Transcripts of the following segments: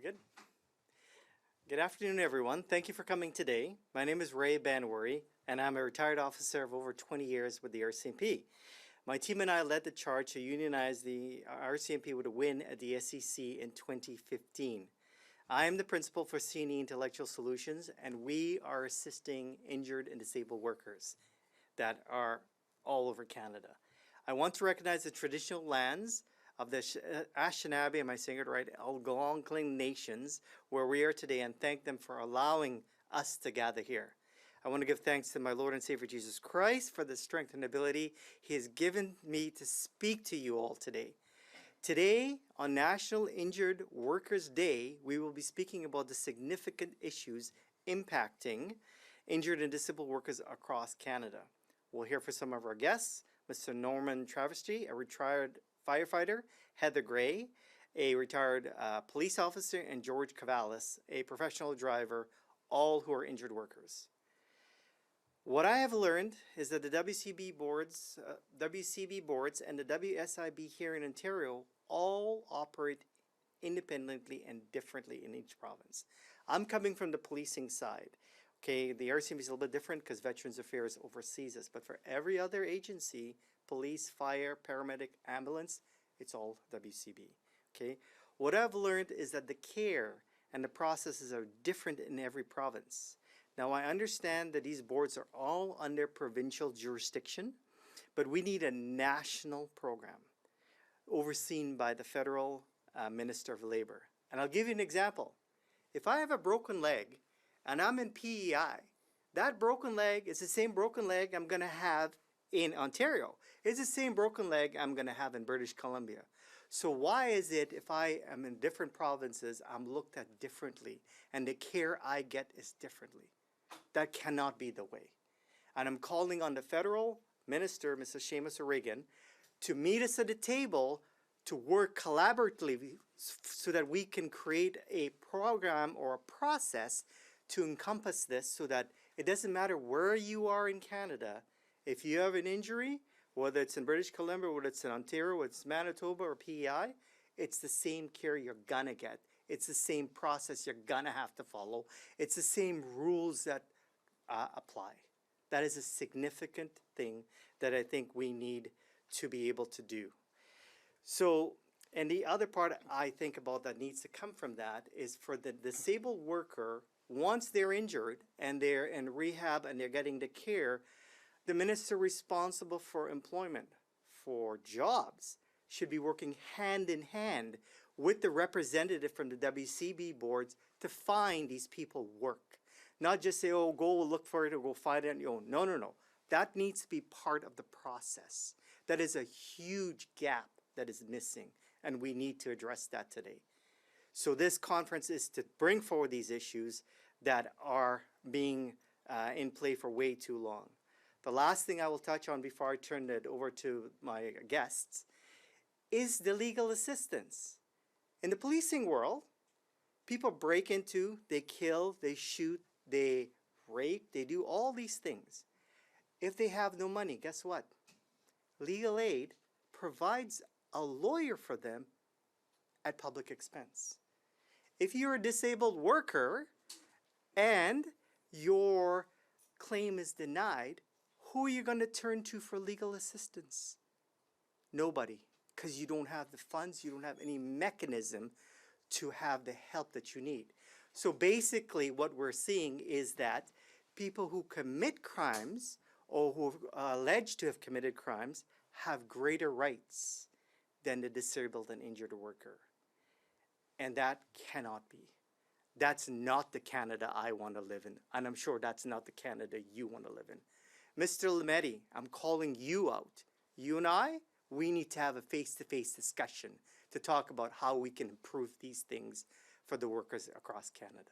we good? Good afternoon, everyone. Thank you for coming today. My name is Rae Banwarie, and I'm a retired officer of over 20 years with the RCMP. My team and I led the charge to unionize the RCMP with a win at the SEC in 2015. I am the principal for C&E Intellectual Solutions, and we are assisting injured and disabled workers that are all over Canada. I want to recognize the traditional lands of the Anishinaabe, am I saying it right, Algonquin nations, where we are today, and thank them for allowing us to gather here. I want to give thanks to my Lord and Savior Jesus Christ for the strength and ability He has given me to speak to you all today. Today, on National Injured Workers Day, we will be speaking about the significant issues impacting injured and disabled workers across Canada. We'll hear from some of our guests, Mr. Norman Traversry, a retired firefighter, Heather Gray, a retired police officer, and George Kavallis, a professional driver, all who are injured workers. What I have learned is that the WCB boards and the WSIB here in Ontario all operate independently and differently in each province. I'm coming from the policing side. Okay, the RCMP is a little bit different because Veterans Affairs oversees us, but for every other agency, police, fire, paramedic, ambulance, it's all WCB. Okay, what I've learned is that the care and the processes are different in every province. Now, I understand that these boards are all under provincial jurisdiction, but we need a national program overseen by the federal Minister of Labor. And I'll give you an example. If I have a broken leg and I'm in PEI, that broken leg is the same broken leg I'm going to have in Ontario. It's the same broken leg I'm going to have in British Columbia. So why is it if I am in different provinces, I'm looked at differently and the care I get is differently? That cannot be the way. And I'm calling on the federal minister, Mr. Seamus O'Regan, to meet us at the table to work collaboratively so that we can create a program or a process to encompass this so that it doesn't matter where you are in Canada, if you have an injury, whether it's in British Columbia, whether it's in Ontario, whether it's Manitoba or PEI, it's the same care you're gonna get. It's the same process you're gonna have to follow. It's the same rules that apply. That is a significant thing that I think we need to be able to do. So, and the other part I think about that needs to come from that is for the disabled worker, once they're injured and they're in rehab and they're getting the care, the minister responsible for employment, for jobs, should be working hand in hand with the representative from the WCB boards to find these people work. Not just say, oh, go look for it or go find it on your own. No, no, no. That needs to be part of the process. That is a huge gap that is missing, and we need to address that today. So this conference is to bring forward these issues that are being in play for way too long. The last thing I will touch on before I turn it over to my guests is the legal assistance. In the policing world, people break into, they kill, they shoot, they rape, they do all these things. If they have no money, guess what? Legal aid provides a lawyer for them at public expense. If you're a disabled worker and your claim is denied, who are you going to turn to for legal assistance? Nobody, because you don't have the funds, you don't have any mechanism to have the help that you need. So basically what we're seeing is that people who commit crimes or who are alleged to have committed crimes have greater rights than the disabled and injured worker. And that cannot be. That's not the Canada I want to live in. And I'm sure that's not the Canada you want to live in. Mr. Lametti, I'm calling you out. You and I, we need to have a face-to-face discussion to talk about how we can improve these things for the workers across Canada.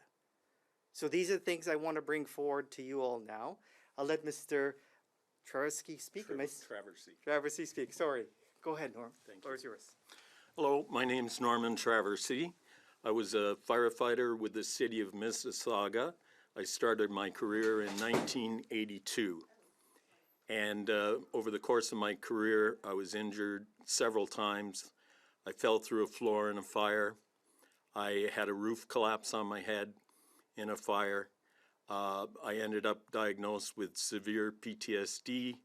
So these are the things I want to bring forward to you all now. I'll let Mr. Traversry speak. Traversry speak. Sorry. Go ahead, Norm. Thank you. The floor is yours. Hello, my name is Norman Traversry. I was a firefighter with the city of Mississauga. I started my career in 1982. And over the course of my career, I was injured several times. I fell through a floor in a fire. I had a roof collapse on my head in a fire. I ended up diagnosed with severe PTSD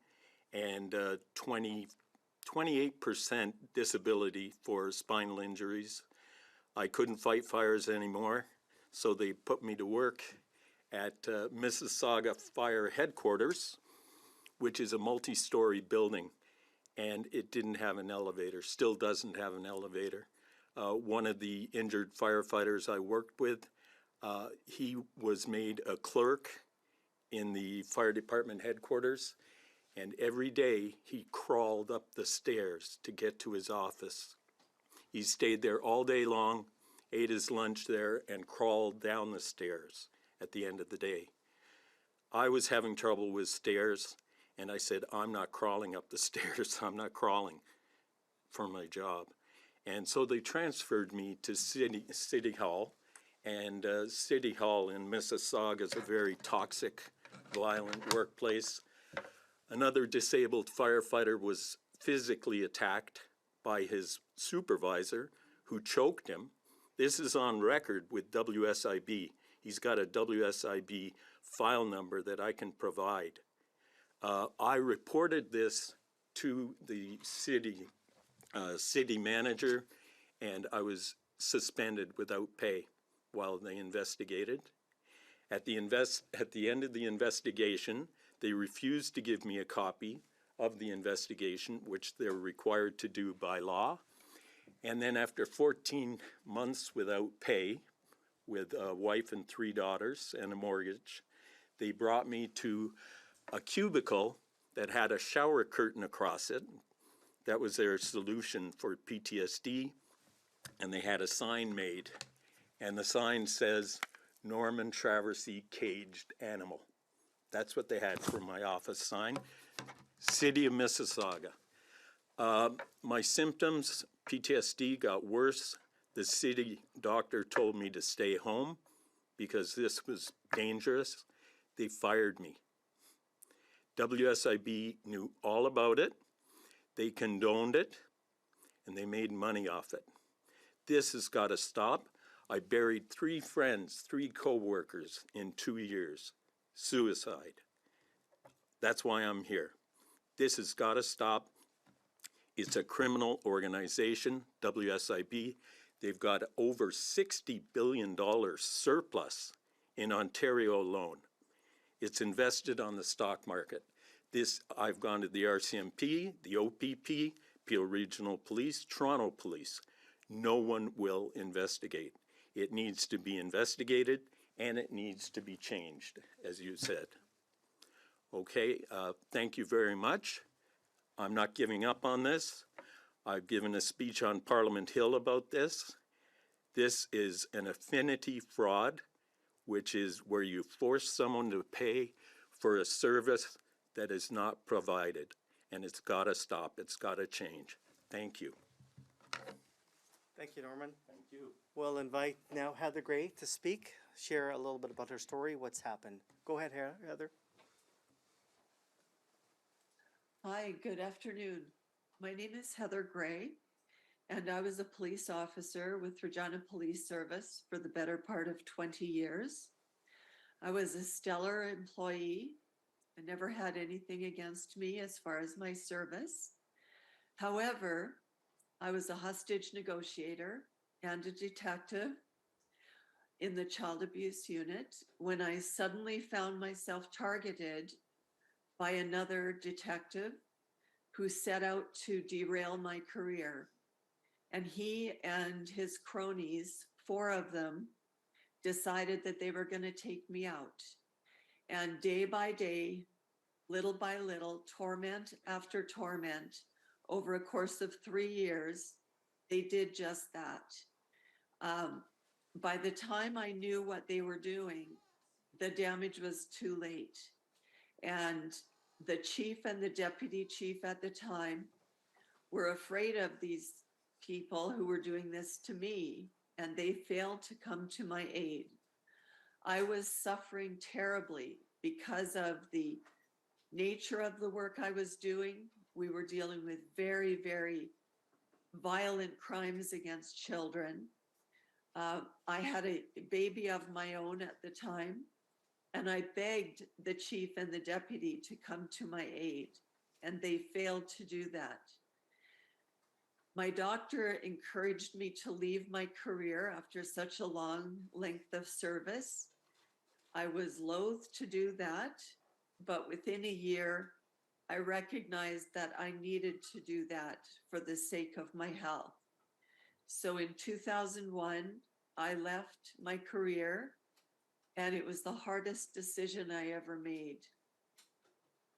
and 28% disability for spinal injuries. I couldn't fight fires anymore, so they put me to work at Mississauga Fire Headquarters, which is a multi-story building, and it didn't have an elevator, still doesn't have an elevator. One of the injured firefighters I worked with, he was made a clerk in the fire department headquarters, and every day he crawled up the stairs to get to his office. He stayed there all day long, ate his lunch there, and crawled down the stairs at the end of the day. I was having trouble with stairs, and I said, I'm not crawling up the stairs. I'm not crawling for my job. And so they transferred me to City Hall, and City Hall in Mississauga is a very toxic, violent workplace. Another disabled firefighter was physically attacked by his supervisor, who choked him. This is on record with WSIB. He's got a WSIB file number that I can provide. I reported this to the city manager, and I was suspended without pay while they investigated. At the end of the investigation, they refused to give me a copy of the investigation, which they're required to do by law. And then after 14 months without pay, with a wife and 3 daughters and a mortgage, they brought me to a cubicle that had a shower curtain across it. That was their solution for PTSD. And they had a sign made. And the sign says, Norman Traversry, caged animal. That's what they had for my office sign. City of Mississauga. My symptoms, PTSD, got worse. The city doctor told me to stay home because this was dangerous. They fired me. WSIB knew all about it. They condoned it, and they made money off it. This has got to stop. I buried 3 friends, 3 co-workers in 2 years. Suicide. That's why I'm here. This has got to stop. It's a criminal organization, WSIB. They've got over $60 billion surplus in Ontario alone. It's invested on the stock market. I've gone to the RCMP, the OPP, Peel Regional Police, Toronto Police. No one will investigate. It needs to be investigated, and it needs to be changed, as you said. Okay, thank you very much. I'm not giving up on this. I've given a speech on Parliament Hill about this. This is an affinity fraud, which is where you force someone to pay for a service that is not provided. And it's got to stop. It's got to change. Thank you. Thank you, Norman. Thank you. We'll invite now Heather Gray to speak, share a little bit about her story, what's happened. Go ahead, Heather. Hi, good afternoon. My name is Heather Gray, and I was a police officer with Regina Police Service for the better part of 20 years. I was a stellar employee. I never had anything against me as far as my service. However, I was a hostage negotiator and a detective in the child abuse unit when I suddenly found myself targeted by another detective who set out to derail my career. And he and his cronies, 4 of them, decided that they were going to take me out. And day by day, little by little, torment after torment, over a course of 3 years, they did just that. By the time I knew what they were doing, the damage was too late. And the chief and the deputy chief at the time were afraid of these people who were doing this to me, and they failed to come to my aid. I was suffering terribly because of the nature of the work I was doing. We were dealing with very, very violent crimes against children. I had a baby of my own at the time, and I begged the chief and the deputy to come to my aid, and they failed to do that. My doctor encouraged me to leave my career after such a long length of service. I was loath to do that, but within a year, I recognized that I needed to do that for the sake of my health. So in 2001, I left my career, and it was the hardest decision I ever made.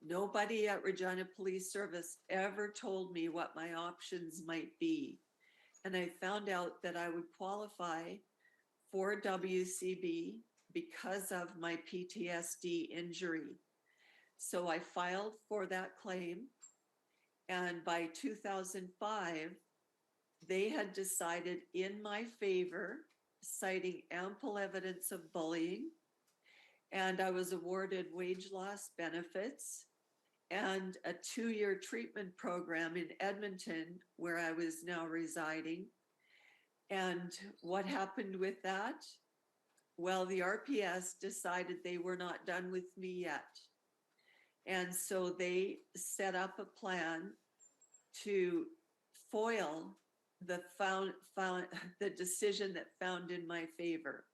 Nobody at Regina Police Service ever told me what my options might be. And I found out that I would qualify for WCB because of my PTSD injury. So I filed for that claim. And by 2005, they had decided in my favor, citing ample evidence of bullying. And I was awarded wage loss benefits and a 2-year treatment program in Edmonton, where I was now residing. And what happened with that? Well, the RPS decided they were not done with me yet. And so they set up a plan to foil the decision that found in my favor.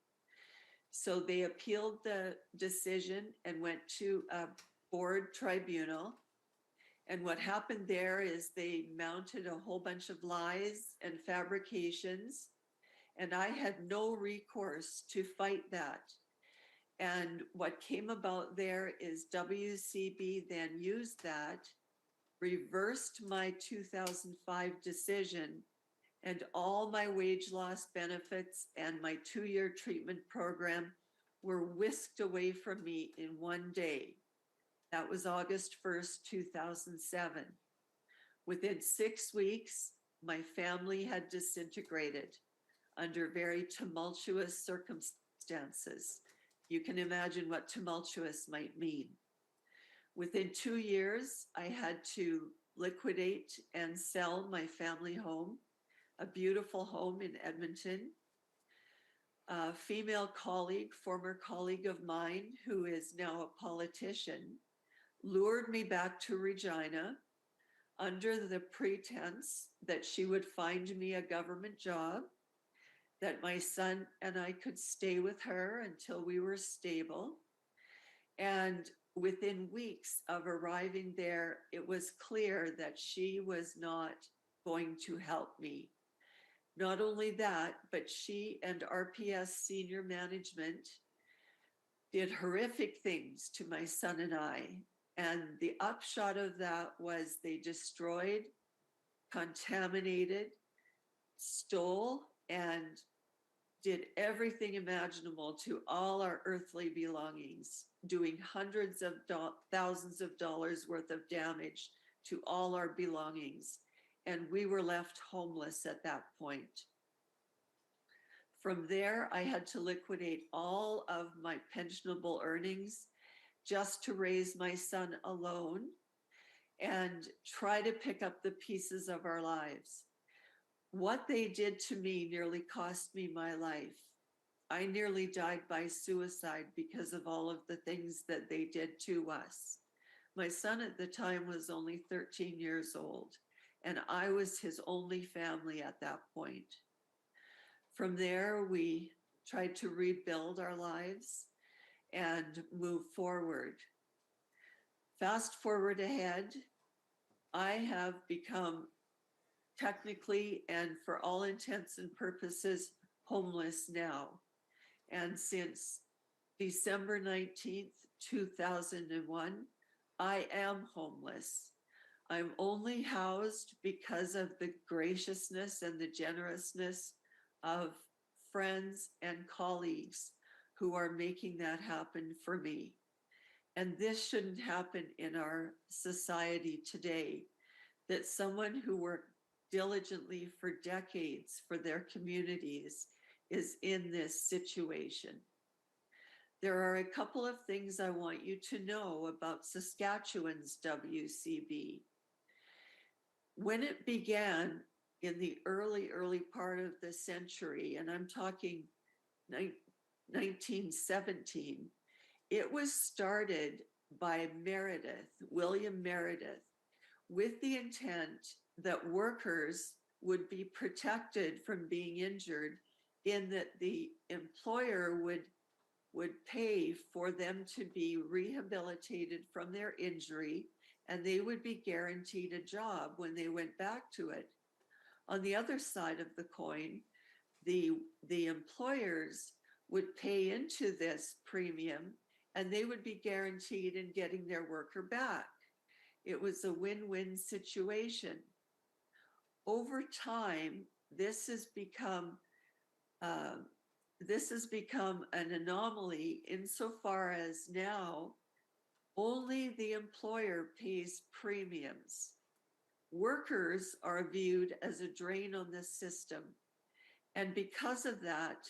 So they appealed the decision and went to a board tribunal. And what happened there is they mounted a whole bunch of lies and fabrications, and I had no recourse to fight that. And what came about there is WCB then used that, reversed my 2005 decision, and all my wage loss benefits and my 2-year treatment program were whisked away from me in one day. That was August 1st, 2007. Within 6 weeks, my family had disintegrated under very tumultuous circumstances. You can imagine what tumultuous might mean. Within 2 years, I had to liquidate and sell my family home, a beautiful home in Edmonton. A female colleague, former colleague of mine, who is now a politician, lured me back to Regina under the pretense that she would find me a government job, that my son and I could stay with her until we were stable. And within weeks of arriving there, it was clear that she was not going to help me. Not only that, but she and RPS senior management did horrific things to my son and I. And the upshot of that was they destroyed, contaminated, stole, and did everything imaginable to all our earthly belongings, doing hundreds of thousands of dollars worth of damage to all our belongings. And we were left homeless at that point. From there, I had to liquidate all of my pensionable earnings just to raise my son alone and try to pick up the pieces of our lives. What they did to me nearly cost me my life. I nearly died by suicide because of all of the things that they did to us. My son at the time was only 13 years old, and I was his only family at that point. From there, we tried to rebuild our lives and move forward. Fast forward ahead, I have become technically and for all intents and purposes homeless now. And since December 19th, 2001, I am homeless. I'm only housed because of the graciousness and the generousness of friends and colleagues who are making that happen for me. And this shouldn't happen in our society today, that someone who worked diligently for decades for their communities is in this situation. There are a couple of things I want you to know about Saskatchewan's WCB. When it began, in the early part of the century, and I'm talking 1917, it was started by William Meredith, with the intent that workers would be protected from being injured, in that the employer would pay for them to be rehabilitated from their injury, and they would be guaranteed a job when they went back to it. On the other side of the coin, the employers would pay into this premium, and they would be guaranteed in getting their worker back. It was a win-win situation. Over time, this has become an anomaly insofar as now only the employer pays premiums. Workers are viewed as a drain on the system. And because of that,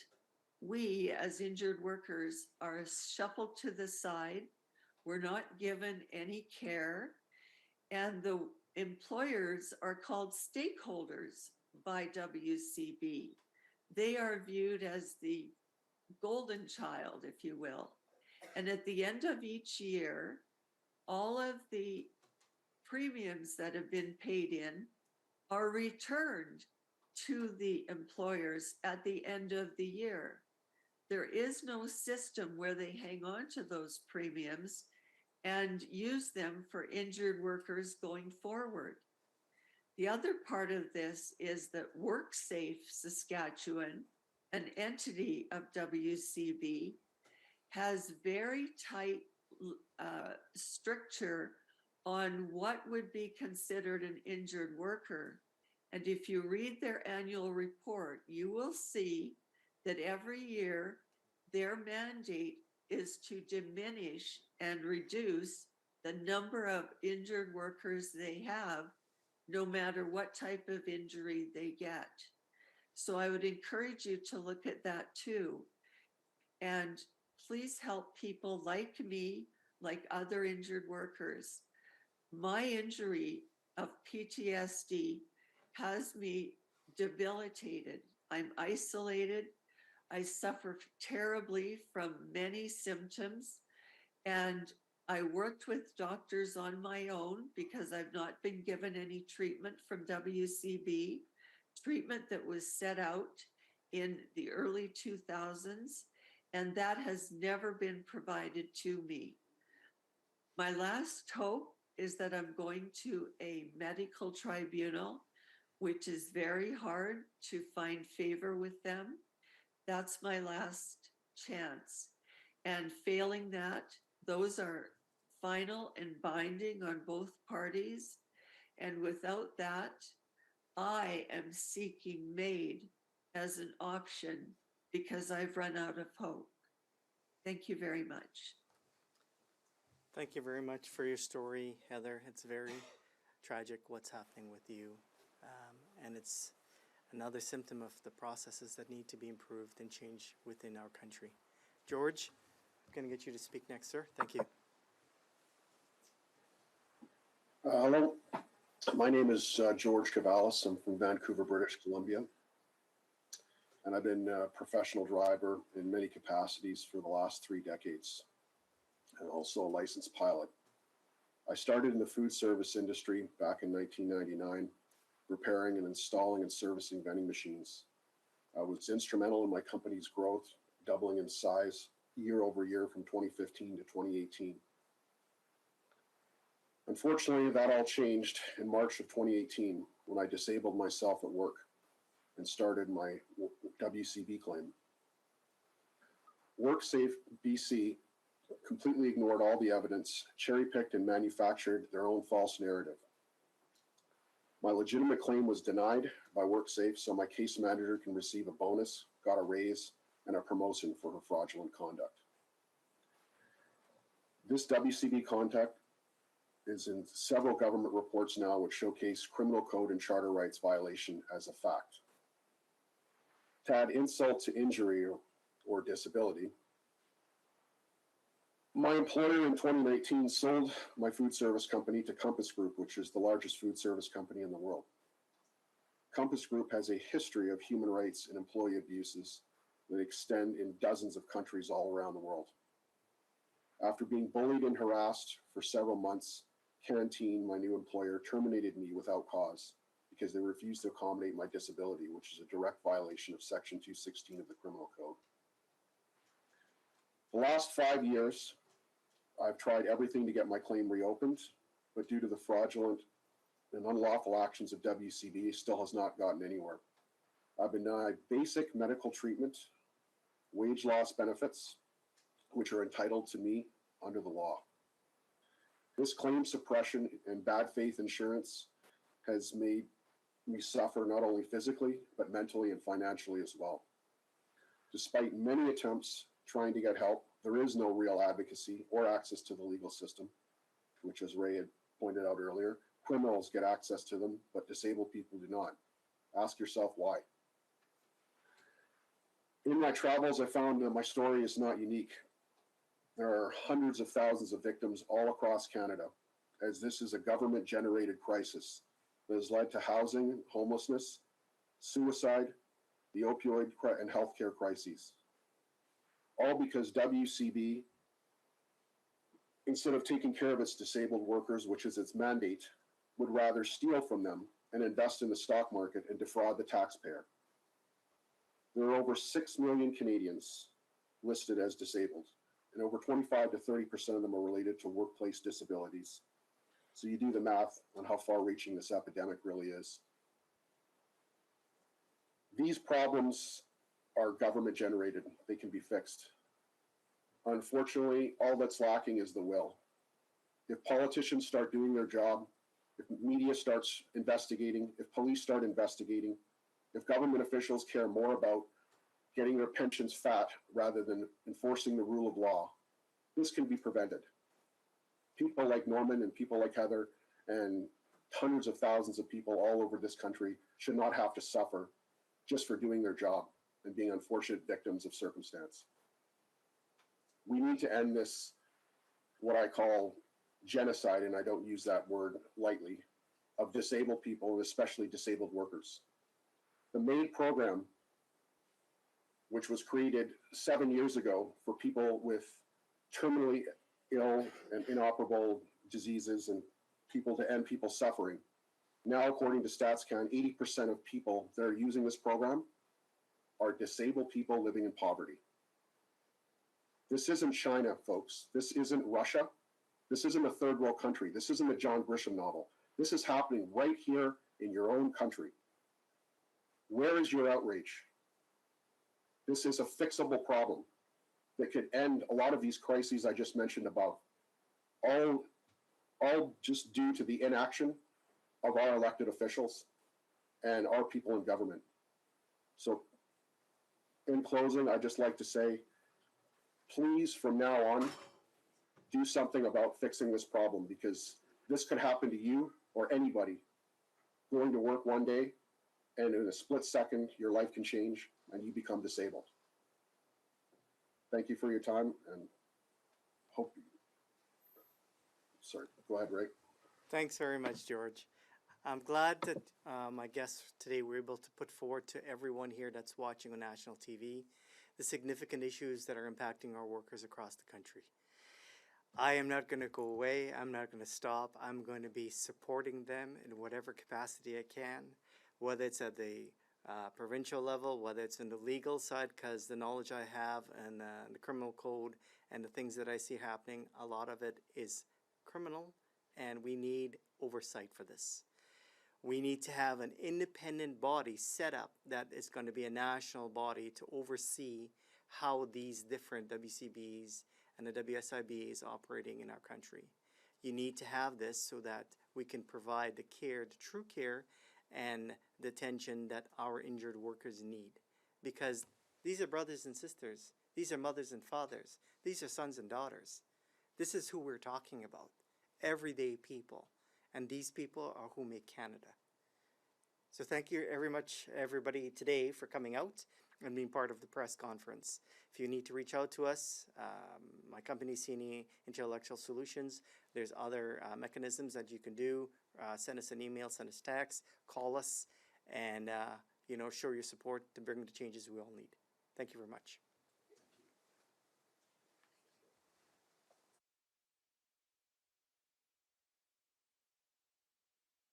we as injured workers are shuffled to the side. We're not given any care. And the employers are called stakeholders by WCB. They are viewed as the golden child, if you will. And at the end of each year, all of the premiums that have been paid in are returned to the employers at the end of the year. There is no system where they hang on to those premiums and use them for injured workers going forward. The other part of this is that WorkSafe Saskatchewan, an entity of WCB, has very tight stricture on what would be considered an injured worker. And if you read their annual report, you will see that every year their mandate is to diminish and reduce the number of injured workers they have, no matter what type of injury they get. So I would encourage you to look at that too. And please help people like me, like other injured workers. My injury of PTSD has me debilitated. I'm isolated. I suffer terribly from many symptoms. And I worked with doctors on my own because I've not been given any treatment from WCB, treatment that was set out in the early 2000s, and that has never been provided to me. My last hope is that I'm going to a medical tribunal, which is very hard to find favor with them. That's my last chance. And failing that, those are final and binding on both parties. And without that, I am seeking MAID as an option because I've run out of hope. Thank you very much. Thank you very much for your story, Heather. It's very tragic what's happening with you. And it's another symptom of the processes that need to be improved and changed within our country. George, I'm going to get you to speak next, sir. Thank you. Hello, my name is George Kavallis. I'm from Vancouver, British Columbia. And I've been a professional driver in many capacities for the last 3 decades, and also a licensed pilot. I started in the food service industry back in 1999, repairing and installing and servicing vending machines. I was instrumental in my company's growth, doubling in size year over year from 2015 to 2018. Unfortunately, that all changed in March of 2018 when I disabled myself at work and started my WCB claim. WorkSafe BC completely ignored all the evidence, cherry-picked and manufactured their own false narrative. My legitimate claim was denied by WorkSafe, so my case manager can receive a bonus, got a raise, and a promotion for her fraudulent conduct. This WCB conduct is in several government reports now which showcase criminal code and charter rights violation as a fact. To add insult to injury or disability, my employer in 2019 sold my food service company to Compass Group, which is the largest food service company in the world. Compass Group has a history of human rights and employee abuses that extend in dozens of countries all around the world. After being bullied and harassed for several months, Canteen, my new employer, terminated me without cause because they refused to accommodate my disability, which is a direct violation of Section 216 of the Criminal Code. The last 5 years, I've tried everything to get my claim reopened, but due to the fraudulent and unlawful actions of WCB, still has not gotten anywhere. I've been denied basic medical treatment, wage loss benefits, which are entitled to me under the law. This claim suppression and bad faith insurance has made me suffer not only physically, but mentally and financially as well. Despite many attempts trying to get help, there is no real advocacy or access to the legal system, which, as Ray had pointed out earlier, criminals get access to them, but disabled people do not. Ask yourself why. In my travels, I found that my story is not unique. There are hundreds of thousands of victims all across Canada, as this is a government-generated crisis that has led to housing, homelessness, suicide, the opioid and healthcare crises. All because WCB, instead of taking care of its disabled workers, which is its mandate, would rather steal from them and invest in the stock market and defraud the taxpayer. There are over 6 million Canadians listed as disabled, and over 25 to 30% of them are related to workplace disabilities. So you do the math on how far-reaching this epidemic really is. These problems are government-generated. They can be fixed. Unfortunately, all that's lacking is the will. If politicians start doing their job, if media starts investigating, if police start investigating, if government officials care more about getting their pensions fat rather than enforcing the rule of law, this can be prevented. People like Norman and people like Heather and hundreds of thousands of people all over this country should not have to suffer just for doing their job and being unfortunate victims of circumstance. We need to end this, what I call genocide, and I don't use that word lightly, of disabled people and especially disabled workers. The MAID program, which was created 7 years ago for people with terminally ill and inoperable diseases and people to end people's suffering. Now, according to StatsCan, 80% of people that are using this program are disabled people living in poverty. This isn't China, folks. This isn't Russia. This isn't a third world country. This isn't a John Grisham novel. This is happening right here in your own country. Where is your outrage? This is a fixable problem that could end a lot of these crises I just mentioned above. All just due to the inaction of our elected officials and our people in government. So in closing, I'd just like to say, please, from now on, do something about fixing this problem, because this could happen to you or anybody going to work one day, and in a split second, your life can change and you become disabled. Thank you for your time, and hope you, sorry, go ahead, Ray. Thanks very much, George. I'm glad that my guests today were able to put forward to everyone here that's watching on national TV the significant issues that are impacting our workers across the country. I am not going to go away. I'm not going to stop. I'm going to be supporting them in whatever capacity I can, whether it's at the provincial level, whether it's in the legal side, because the knowledge I have and the criminal code and the things that I see happening, a lot of it is criminal, and we need oversight for this. We need to have an independent body set up that is going to be a national body to oversee how these different WCBs and the WSIB is operating in our country. You need to have this so that we can provide the care, the true care, and the attention that our injured workers need. Because these are brothers and sisters. These are mothers and fathers. These are sons and daughters. This is who we're talking about. Everyday people. And these people are who make Canada. So thank you very much, everybody, today for coming out and being part of the press conference. If you need to reach out to us, my company, C&E Intellectual Solutions, there's other mechanisms that you can do. Send us an email, send us text, call us, and show your support to bring the changes we all need. Thank you very much.